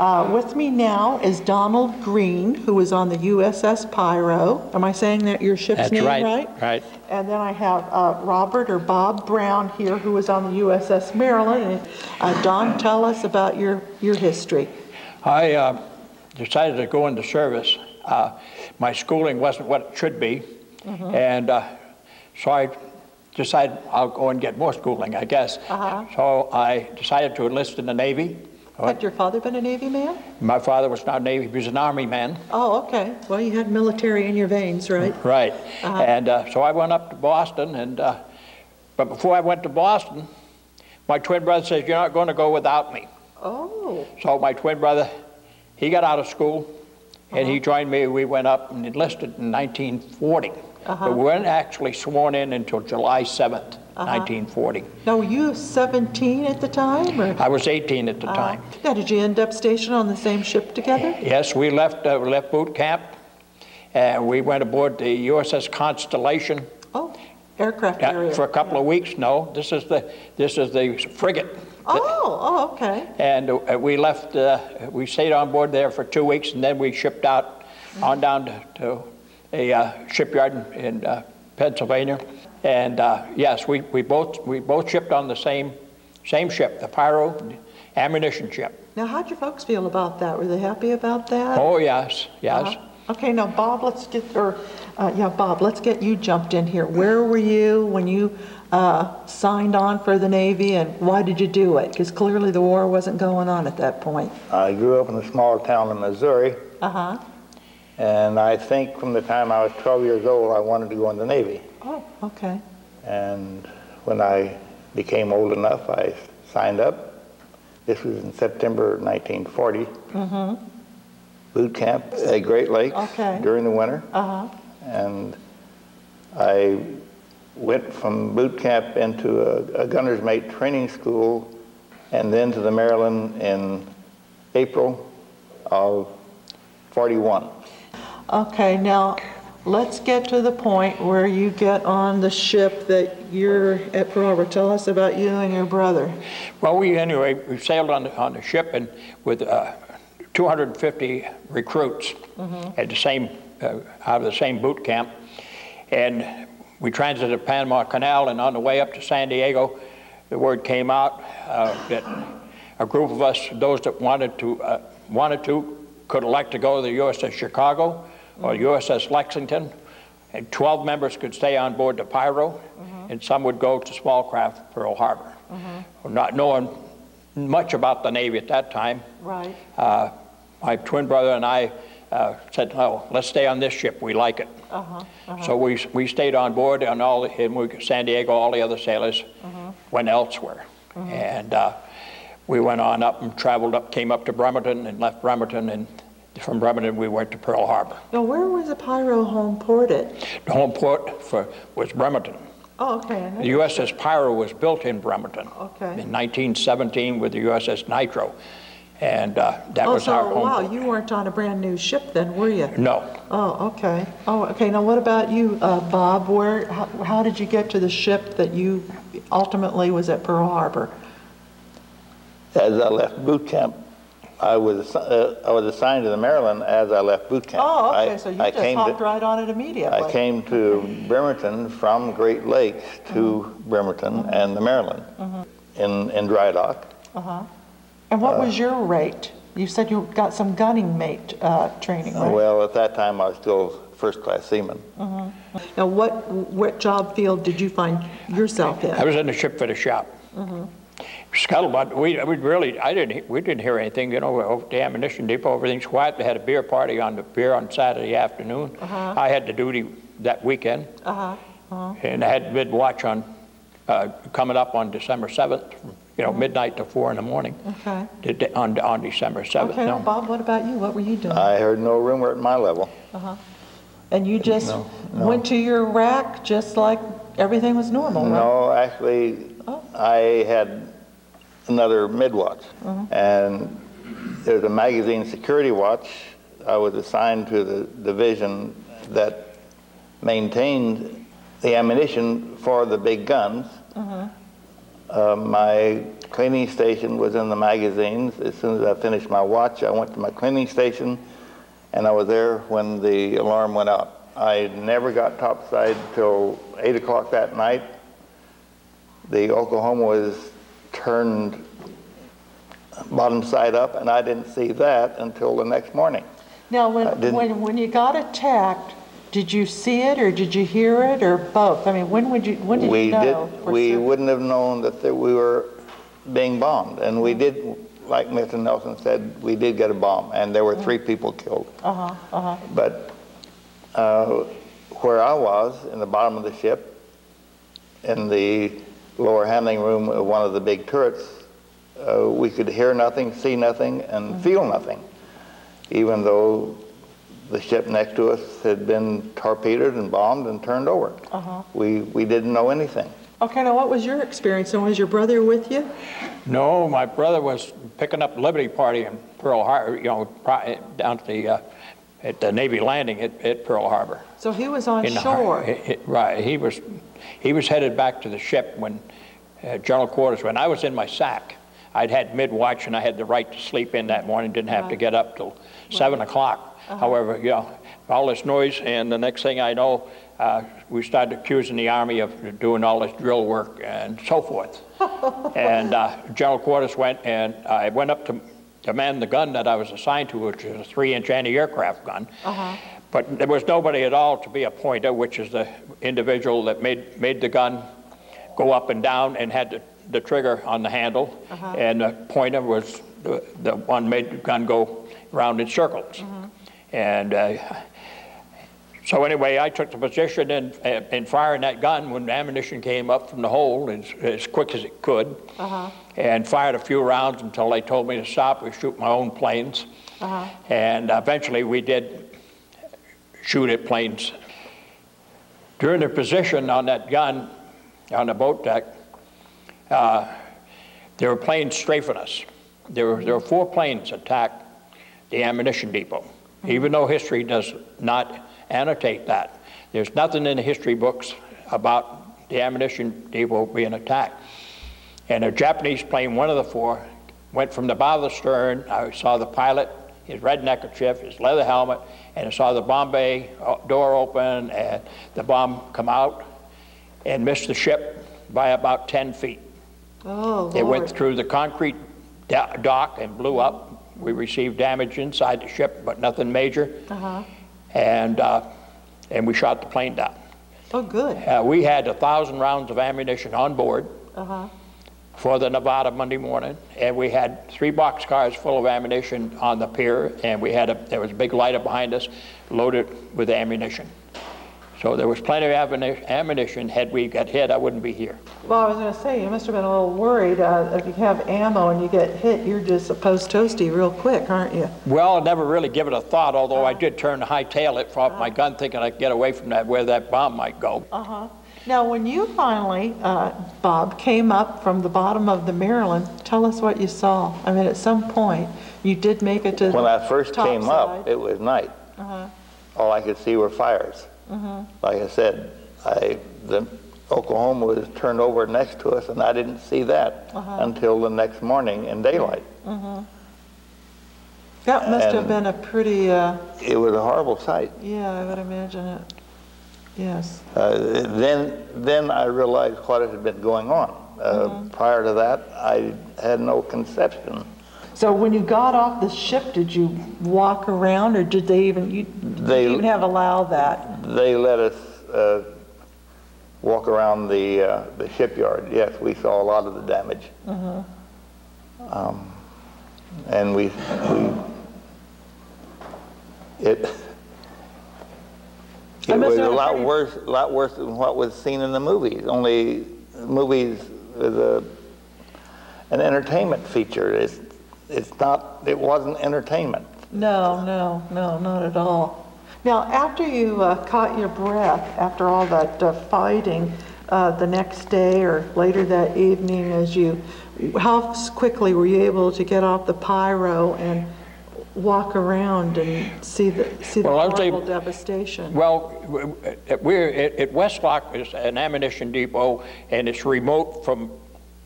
With me now is Donald Green, who is on the USS Pyro. Am I saying that your ship's name right? That's right. And then I have Robert or Bob Brown here, who is on the USS Maryland. And Don, tell us about your history. I decided to go into service. My schooling wasn't what it should be, and so I decided I'll go and get more schooling, I guess. So I decided to enlist in the Navy. Had your father been a Navy man? My father was not Navy, he was an Army man. Oh, okay. Well, you had military in your veins, right? Right. And so I went up to Boston, and but before I went to Boston, my twin brother says, "You're not going to go without me." Oh. So my twin brother, he got out of school, and he joined me. We went up and enlisted in 1940. But we weren't actually sworn in until July 7th, 1940. Now, were you 17 at the time? Or? I was 18 at the time. Yeah, did you end up stationed on the same ship together? Yes, we left boot camp, and we went aboard the USS Constellation. Oh, aircraft carrier. For a couple of weeks. No, this is the frigate. Oh, okay. And we left. We stayed on board there for 2 weeks, and then we shipped out on down to a shipyard in Pennsylvania. And yes, we both shipped on the same ship, the Pyro ammunition ship. Now, how'd your folks feel about that? Were they happy about that? Oh yes, yes. Okay, now Bob, let's get you jumped in here. Where were you when you signed on for the Navy, and why did you do it? Because clearly the war wasn't going on at that point. I grew up in a small town in Missouri. And I think from the time I was 12 years old, I wanted to go in the Navy. Oh, okay. And when I became old enough, I signed up. This was in September 1940. Boot camp at Great Lakes during the winter. And I went from boot camp into a gunner's mate training school, and then to the Maryland in April of 41. Okay, now let's get to the point where you get on the ship that you're at Pearl Harbor. Tell us about you and your brother. Well, we sailed on the ship and with 250 recruits at the same out of the same boot camp, and we transited the Panama Canal. And on the way up to San Diego, the word came out that a group of us, those that wanted to, could elect to go to the USS Chicago or USS Lexington, and 12 members could stay on board the Pyro, and some would go to small craft Pearl Harbor. Not knowing much about the Navy at that time, my twin brother and I said, "No, let's stay on this ship. We like it." So we stayed on board, and San Diego. All the other sailors went elsewhere, and we went on up and traveled up, came up to Bremerton, and left Bremerton, and from Bremerton we went to Pearl Harbor. Now, where was the Pyro home ported? The home port was Bremerton. Oh, okay. The USS Pyro was built in Bremerton in 1917 with the USS Nitro, and that was our home port. You weren't on a brand new ship then, were you? No. Oh, okay. Oh, okay. Now, what about you, Bob? How did you get to the ship that you ultimately was at Pearl Harbor? As I left boot camp, I was assigned to the Maryland as I left boot camp. Oh, okay, so you just hopped right on it immediately. I came to Bremerton from Great Lakes to Bremerton and the Maryland in dry dock. And what was your rate? You said you got some gunning mate training, right? Well, at that time I was still first-class seaman. Now, what job field did you find yourself in? I was in the ship fitter shop. Scuttlebutt. We didn't hear anything. You know, over the ammunition depot, everything's quiet. They had a beer party on Saturday afternoon. I had the duty that weekend, and I had mid watch on coming up on December 7th. You know, midnight to 4 in the morning. On December 7th. Okay, no. Bob, what about you? What were you doing? I heard no rumor at my level. And you just went to your rack just like everything was normal, right? No, actually, I had another mid-watch. And there's a magazine security watch. I was assigned to the division that maintained the ammunition for the big guns. My cleaning station was in the magazines. As soon as I finished my watch, I went to my cleaning station, and I was there when the alarm went out. I never got topside till 8 o'clock that night. The Oklahoma was turned bottom side up, and I didn't see that until the next morning. Now, when you got attacked, did you see it, or did you hear it, or both? I mean, when did you know? We wouldn't have known that we were being bombed, and we did, like Mr. Nelson said, we did get a bomb, and there were 3 people killed. But where I was, in the bottom of the ship, in the lower handling room of one of the big turrets, we could hear nothing, see nothing, and feel nothing, even though the ship next to us had been torpedoed and bombed and turned over. We didn't know anything. Okay, now what was your experience, and was your brother with you? No, my brother was picking up Liberty Party in Pearl Harbor, you know, down to at the Navy landing at Pearl Harbor. So he was on shore. Right, he was headed back to the ship when General Quarters, when I was in my sack. I'd had mid-watch, and I had the right to sleep in that morning, didn't have to get up till 7 o'clock. However, you know, all this noise, and the next thing I know, we started accusing the Army of doing all this drill work and so forth. And General Quarters went, and I went up to man the gun that I was assigned to, which is a 3-inch anti-aircraft gun. But there was nobody at all to be a pointer, which is the individual that made the gun go up and down and had the trigger on the handle, and the pointer was the one made the gun go around in circles. And so anyway, I took the position in firing that gun when the ammunition came up from the hole as quick as it could, and fired a few rounds until they told me to stop. We shoot my own planes, and eventually we did shoot at planes. During the position on that gun on the boat deck, there were planes strafing us. There were 4 planes attacked the ammunition depot, even though history does not annotate that. There's nothing in the history books about the ammunition depot being attacked. And a Japanese plane, one of the 4, went from the bow of the stern. I saw the pilot, his red neckerchief, his leather helmet, and I saw the bomb bay door open and the bomb come out and missed the ship by about 10 feet. Oh, Lord. It went through the concrete dock and blew up. We received damage inside the ship, but nothing major. And we shot the plane down. Oh, good. We had 1,000 rounds of ammunition on board for the Nevada Monday morning, and we had 3 boxcars full of ammunition on the pier, and there was a big lighter behind us loaded with ammunition. So there was plenty of ammunition. Had we got hit, I wouldn't be here. Well, I was going to say, you must have been a little worried. If you have ammo and you get hit, you're just post-toasty real quick, aren't you? Well, I never really give it a thought, although I did turn to hightail it off my gun, thinking I'd get away from where that bomb might go. Now, when you finally, Bob, came up from the bottom of the Maryland, tell us what you saw. I mean, at some point, you did make it to the When I first came up, side. it was night. All I could see were fires. Like I said, the Oklahoma was turned over next to us, and I didn't see that until the next morning in daylight. That must have been a pretty... it was a horrible sight. Yeah, I would imagine it. Yes. Then I realized what had been going on. Prior to that, I had no conception. So when you got off the ship, did you walk around, or did they even have allowed that? They let us walk around the shipyard. Yes, we saw a lot of the damage. And it was a lot worse than what was seen in the movies. Only movies is an entertainment feature. It wasn't entertainment. No, not at all. Now, after you caught your breath, after all that fighting the next day or later that evening, how quickly were you able to get off the pyro and walk around and see the horrible devastation? Well, we're at Westlock is an ammunition depot, and it's remote from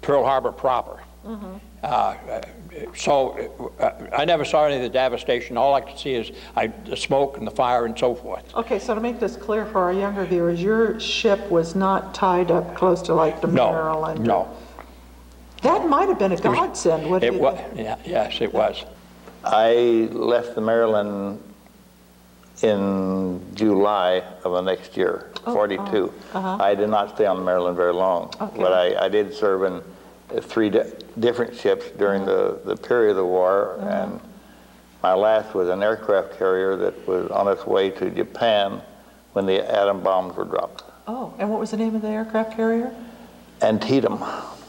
Pearl Harbor proper. So I never saw any of the devastation. All I could see is the smoke and the fire and so forth. Okay, so to make this clear for our younger viewers, your ship was not tied up close to like the Maryland? No. That might have been a godsend, wouldn't it? It was, yeah, yes, it was. I left the Maryland in July of the next year, 42. I did not stay on the Maryland very long, but I did serve in three different ships during the period of the war, and my last was an aircraft carrier that was on its way to Japan when the atom bombs were dropped. Oh, and what was the name of the aircraft carrier? Antietam.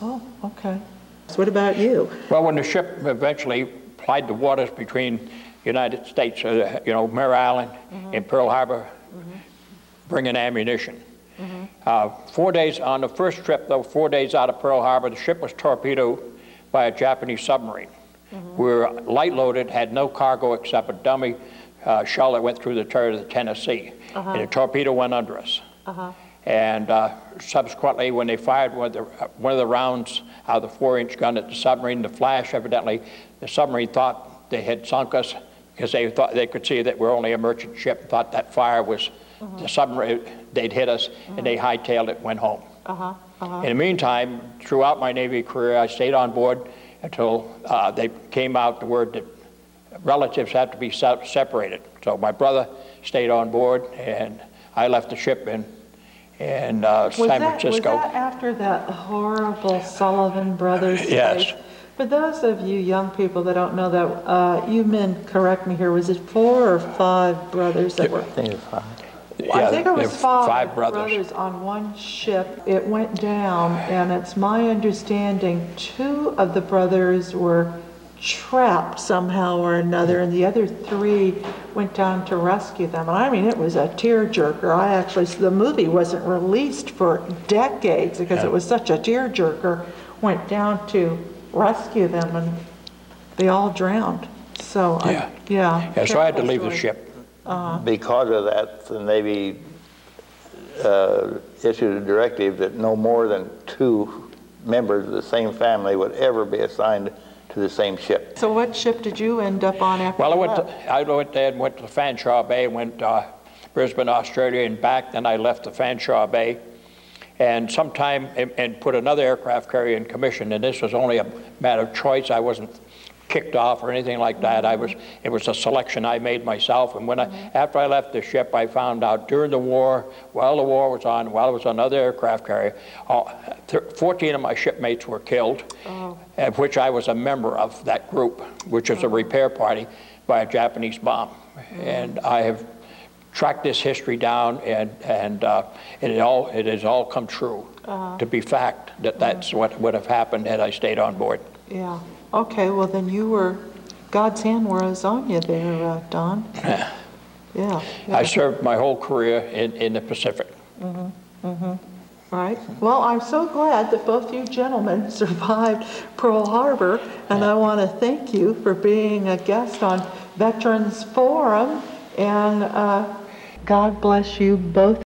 Oh, okay. So what about you? Well, when the ship eventually plied the waters between United States, Mare Island and Pearl Harbor, bringing ammunition. 4 days on the first trip, though, 4 days out of Pearl Harbor, the ship was torpedoed by a Japanese submarine. We were light loaded, had no cargo except a dummy shell that went through the turret of the Tennessee, and the torpedo went under us. And subsequently, when they fired one of the rounds out of the 4-inch gun at the submarine, the flash, evidently, the submarine thought they had sunk us because they thought they could see that we're only a merchant ship, thought that fire was the submarine, they'd hit us, and they hightailed it and went home. In the meantime, throughout my Navy career, I stayed on board until they came out the word that relatives had to be separated. So my brother stayed on board, and I left the ship in San Francisco. Was that after that horrible Sullivan Brothers case? Yes. For those of you young people that don't know that, you men correct me here, was it 4 or 5 brothers that were? I think it's 5. I think it was 5 brothers on one ship. It went down, and it's my understanding 2 of the brothers were trapped somehow or another, and the other 3 went down to rescue them. And I mean, it was a tearjerker. The movie wasn't released for decades because it was such a tearjerker. Went down to rescue them, and they all drowned. So so I had to leave the ship. Because of that, the Navy issued a directive that no more than 2 members of the same family would ever be assigned to the same ship. So what ship did you end up on after Well, that? I went there and went to Fanshawe Bay, went Brisbane, Australia, and back. Then I left the Fanshawe Bay, and sometime and put another aircraft carrier in commission. And this was only a matter of choice. I wasn't kicked off or anything like that. It was a selection I made myself. And when after I left the ship, I found out during the war, while the war was on, while I was on another aircraft carrier, 14 of my shipmates were killed, of which I was a member of that group, which was a repair party by a Japanese bomb. And I have tracked this history down, and it has all come true to be fact that that's what would have happened had I stayed on board. Yeah. Okay, well then God's hand was on you there, Don. Yeah. I served my whole career in the Pacific. Right. Well, I'm so glad that both you gentlemen survived Pearl Harbor, and I want to thank you for being a guest on Veterans Forum, and God bless you both.